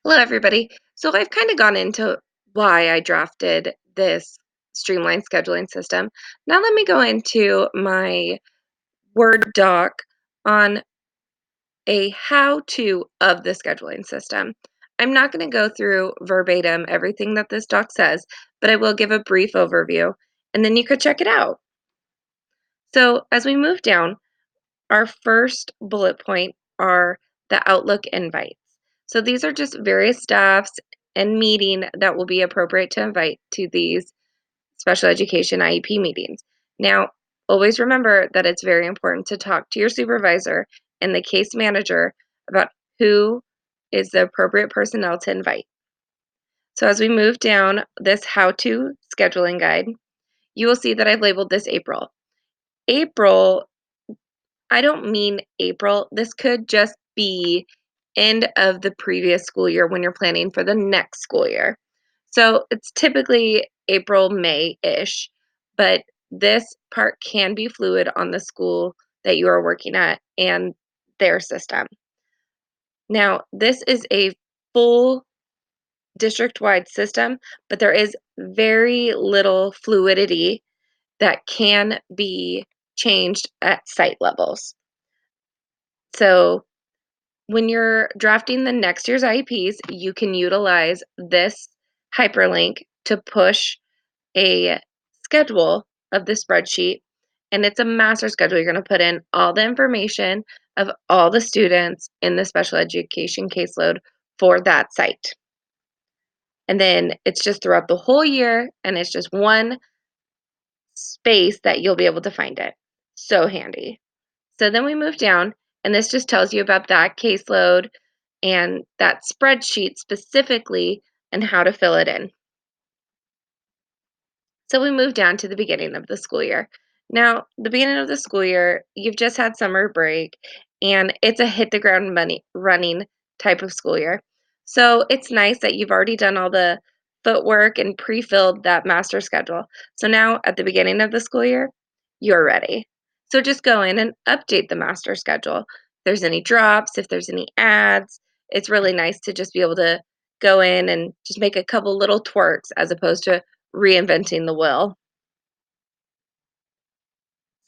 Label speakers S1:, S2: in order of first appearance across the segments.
S1: Hello, everybody. So I've kind of gone into why I drafted this streamlined scheduling system. Now let me go into my Word doc on a how-to of the scheduling system. I'm not going to go through verbatim everything that this doc says, but I will give a brief overview, and then you could check it out. So as we move down, our first bullet point are the Outlook invites. So these are just various staffs and meeting that will be appropriate to invite to these special education IEP meetings. Now, always remember that it's very important to talk to your supervisor and the case manager about who is the appropriate personnel to invite. So as we move down this how-to scheduling guide, you will see that I've labeled this April. April, I don't mean April. This could just be end of the previous school year when you're planning for the next school year. So it's typically April, May-ish, but this part can be fluid on the school that you are working at and their system. Now, this is a full district-wide system, but there is very little fluidity that can be changed at site levels. So when you're drafting the next year's IEPs, you can utilize this hyperlink to push a schedule of the spreadsheet, and it's a master schedule. You're going to put in all the information of all the students in the special education caseload for that site. And then it's just throughout the whole year, and it's just one space that you'll be able to find it. So handy. So then we move down, and this just tells you about that caseload and that spreadsheet specifically and how to fill it in. So we move down to the beginning of the school year. Now, the beginning of the school year, you've just had summer break, and it's a hit the ground running type of school year. So it's nice that you've already done all the footwork and pre-filled that master schedule. So now at the beginning of the school year, you're ready. So just go in and update the master schedule. If there's any drops, if there's any ads, it's really nice to just be able to go in and just make a couple little twerks as opposed to reinventing the wheel.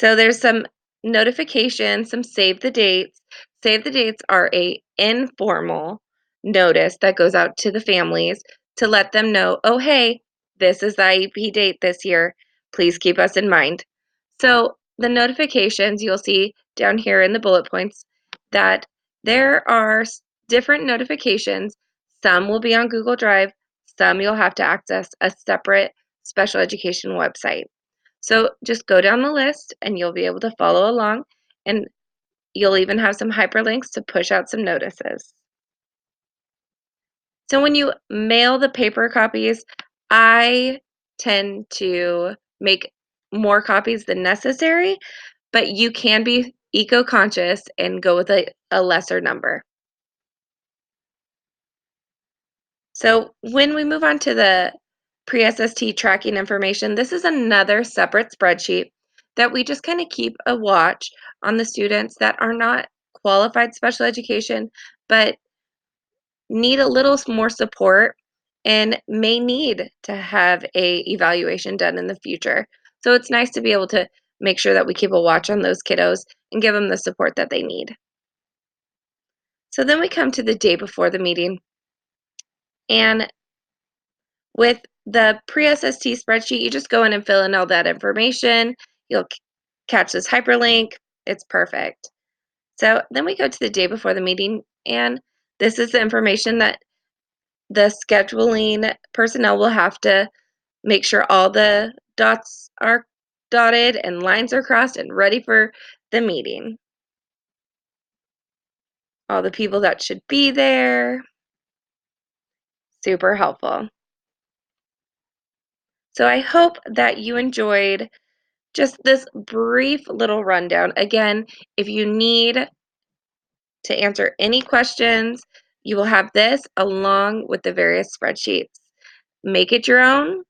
S1: So there's some notifications, some save the dates. Save the dates are a informal notice that goes out to the families to let them know, oh, hey, this is the IEP date this year. Please keep us in mind. So the notifications you'll see down here in the bullet points that there are different notifications. Some will be on Google Drive, some you'll have to access a separate special education website. So just go down the list and you'll be able to follow along, and you'll even have some hyperlinks to push out some notices. So when you mail the paper copies, I tend to make more copies than necessary, but you can be eco-conscious and go with a lesser number. So when we move on to the pre-SST tracking information, this is another separate spreadsheet that we just kind of keep a watch on the students that are not qualified special education, but need a little more support and may need to have a evaluation done in the future. So it's nice to be able to make sure that we keep a watch on those kiddos and give them the support that they need. So then we come to the day before the meeting, and with the pre-SST spreadsheet, you just go in and fill in all that information. You'll catch this hyperlink. It's perfect. So then we go to the day before the meeting, and this is the information that the scheduling personnel will have to make sure all the dots are dotted and lines are crossed and ready for the meeting. All the people that should be there. Super helpful. So I hope that you enjoyed just this brief little rundown. Again, if you need to answer any questions, you will have this along with the various spreadsheets. Make it your own,